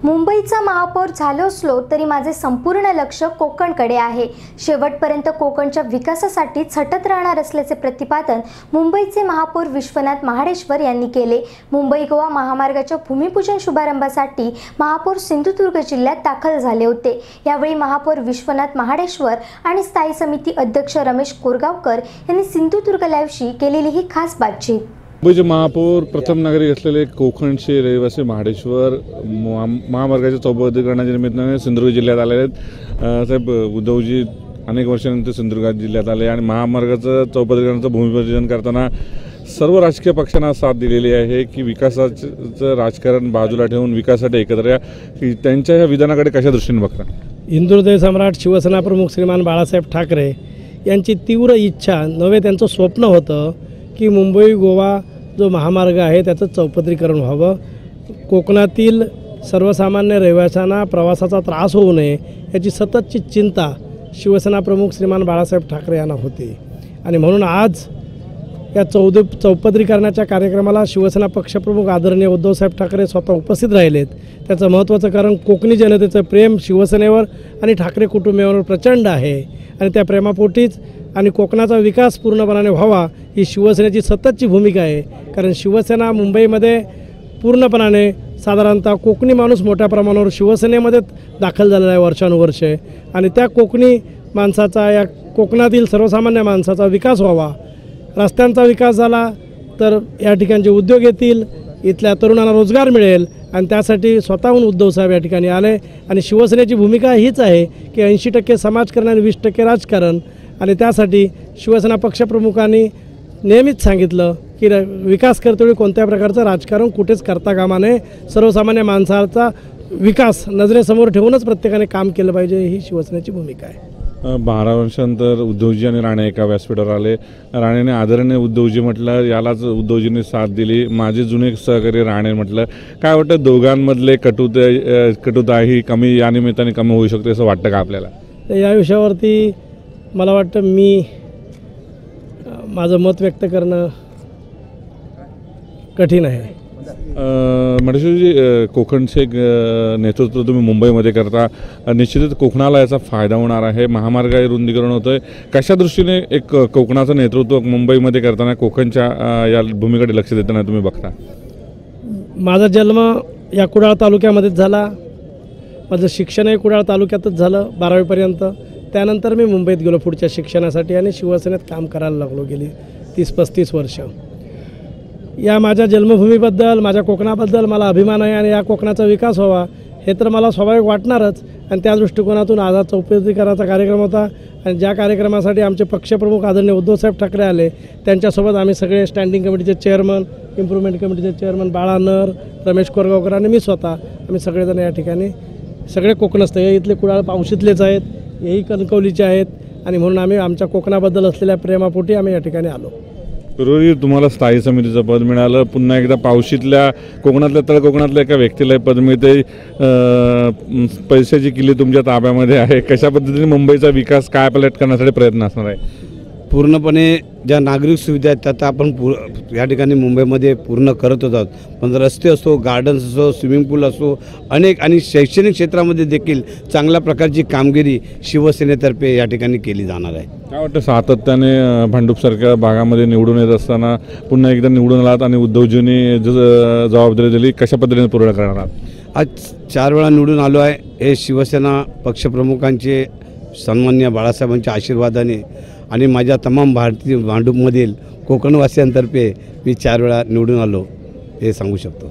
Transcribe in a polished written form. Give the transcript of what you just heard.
मुंबईचा महापौर झालो असलो तरी माझे संपूर्ण लक्ष कोकणकडे आहे। शेवटपर्यंत कोकणच्या विकासासाठी झटत राहणार असल्याचे प्रतिपादन मुंबईचे महापौर विश्वनाथ महाडेश्वर यांनी केले। मुंबई गोवा महामार्गाच्या भूमिपूजन शुभारंभासाठी महापौर सिंधुदुर्ग जिल्ह्यात दाखल झाले होते। यावेळी महापौर विश्वनाथ महाडेश्वर आणि स्थायी समिती अध्यक्ष रमेश कोरगावकर यांनी सिंधुदुर्ग लाईव्हशी केलेली ही खास बातचीत। मुंबईचे महापौर प्रथम नागरिक असलेले कोकणचे रहिवासी महाडेश्वर महामार्गाच्या चौपदरीकरणाच्या निमित्ताने सिंधुदुर्ग जिल्ह्यात आले आहेत। साहेब, उद्धवजी अनेक वर्षानंतर सिंधुदुर्ग जिल्ह्यात आले आणि महामार्गाचं चौपदरीकरणाचं भूमिपूजन करताना सर्व राजकीय पक्षांना साथ दिलेली आहे की विकासाचं राजकारण बाजूला ठेवून विकासासाठी एकत्र या, की त्यांच्या ह्या विधानाकडे कशा दृष्टीने बघता? हिंदुहृदय सम्राट शिवसेना प्रमुख श्रीमान बाळासाहेब ठाकरे यांची तीव्र इच्छा नव्हे, त्यांचं स्वप्न होतं की मुंबई गोवा जो महामार्ग आहे त्याचं चौपदरीकरण व्हावं। कोकणातील सर्वसामान्य रहिवाशांना प्रवासाचा त्रास होऊ नये याची सततची चिंता शिवसेना प्रमुख श्रीमान बाळासाहेब ठाकरे यांना होती आणि म्हणून आज या चौपदरीकरणाच्या कार्यक्रमाला शिवसेना पक्षप्रमुख आदरणीय उद्धवसाहेब ठाकरे स्वतः उपस्थित राहिलेत। त्याचं महत्त्वाचं कारण कोकणी जनतेचं प्रेम शिवसेनेवर आणि ठाकरे कुटुंबियांवर प्रचंड आहे आणि त्या प्रेमापोटीच आणि कोकणाचा विकास पूर्णपणे व्हावा ही शिवसेनेची सततची भूमिका आहे। कारण शिवसेना मुंबईमध्ये पूर्णपणाने साधारणतः कोकणी माणूस मोठ्या प्रमाणावर शिवसेनेमध्ये दाखल झालेला आहे वर्षानुवर्षे आणि त्या कोकणी माणसाचा, या कोकणातील सर्वसामान्य माणसाचा विकास व्हावा। रस्त्यांचा विकास झाला तर या ठिकाणचे उद्योग येतील, इथल्या तरुणांना रोजगार मिळेल आणि त्यासाठी स्वतःहून उद्धवसाहेब या ठिकाणी आले आणि शिवसेनेची भूमिका हीच आहे की 80% समाजकारण आणि 20% राजकारण आणि त्यासाठी शिवसेना पक्षप्रमुखांनी नेहमीच सांगितलं की विकास करतेवेळी कोणत्या प्रकारचं राजकारण कुठेच करता कामा नये, सर्वसामान्य माणसाचा विकास नजरेसमोर ठेवूनच प्रत्येकाने काम केलं पाहिजे, ही शिवसेनेची भूमिका आहे। 12 वर्षांतर उद्धवजी आणि राणे एका व्यासपीठावर आले। राणेने आदरणीय उद्धवजी म्हटलं, यालाच उद्धवजींनी साथ दिली। माझे जुने सहकारी राणे म्हटलं। काय वाटतं, दोघांमधले कटुता ही कमी या निमित्ताने कमी होऊ शकते असं वाटतं का आपल्याला? या विषयावरती मला वाटतं माझं मत व्यक्त करणं कठीण आहे। महाडेश्वरजी, कोकणचे नेतृत्व तुम्ही मुंबईमध्ये करता, निश्चितच कोकणाला याचा फायदा होणार आहे। महामार्ग रुंदीकरण होतं आहे, कशा दृष्टीने एक कोकणाचं नेतृत्व मुंबईमध्ये करताना कोकणच्या या भूमिकेकडे लक्ष देताना तुम्ही बघता? माझा जन्म या कुडाळ तालुक्यामध्येच झाला, माझं शिक्षणही कुडाळ तालुक्यातच झालं 12वीपर्यंत। त्यानंतर मी मुंबईत गेलो पुढच्या शिक्षणासाठी आणि शिवसेनेत काम करायला लागलो गेली 30-35 वर्ष। या माझ्या जन्मभूमीबद्दल, माझ्या कोकणाबद्दल मला अभिमान आहे आणि या कोकणाचा विकास व्हावा हे तर मला स्वाभाविक वाटणारच आणि त्या दृष्टिकोनातून आज चौपदरीकरणाचा कार्यक्रम होता आणि ज्या कार्यक्रमासाठी आमचे पक्षप्रमुख आदरणीय उद्धवसाहेब ठाकरे आले त्यांच्यासोबत आम्ही सगळे स्टँडिंग कमिटीचे चेअरमन, इम्प्रूव्हमेंट कमिटीचे चेअरमन बाळा नर, रमेश कोरगावकर आणि मी स्वतः, आम्ही सगळेजण या ठिकाणी सगळे कोकणस्थ, हे इथले कुडाळ पावशीतलेच आहेत, हेही कणकवलीचे आहेत आणि म्हणून आम्ही आमच्या कोकणाबद्दल असलेल्या प्रेमापोटी आम्ही या ठिकाणी आलो। बरोबर, तुम्हाला स्थायी समितीचं पद मिळालं, पुन्हा एकदा पावशीतल्या कोकणातल्या तळकोकणातल्या एका व्यक्तीला पद मिळते, पैशाची किल्ली तुमच्या ताब्यामध्ये आहे। कशा पद्धतीने मुंबईचा विकास काय पायलट करण्यासाठी प्रयत्न असणार आहे? पूर्णपणे ज्या नागरिक सुविधा आहेत त्या आपण या ठिकाणी मुंबईमध्ये पूर्ण करत आहोत, पण रस्ते असो, गार्डन्स असो, स्विमिंग पूल असो, अनेक आणि शैक्षणिक क्षेत्रामध्ये देखील चांगल्या प्रकारची कामगिरी शिवसेनेतर्फे या ठिकाणी केली जाणार आहे। काय वाटतं, सातत्याने भांडूपसारख्या भागामध्ये निवडून येत असताना पुन्हा एकदा निवडून आलात आणि उद्धवजींनी जबाबदारी दिली, कशा पद्धतीने पूर्ण करणार आहात? आज 4 वेळा निवडून आलो आहे, हे शिवसेना पक्षप्रमुखांचे सन्माननीय बाळासाहेबांच्या आशीर्वादाने आणि माझ्या तमाम भारतीय भांडूपमधील कोकणवासियांतर्फे मी 4 वेळा निवडून आलो हे सांगू शकतो।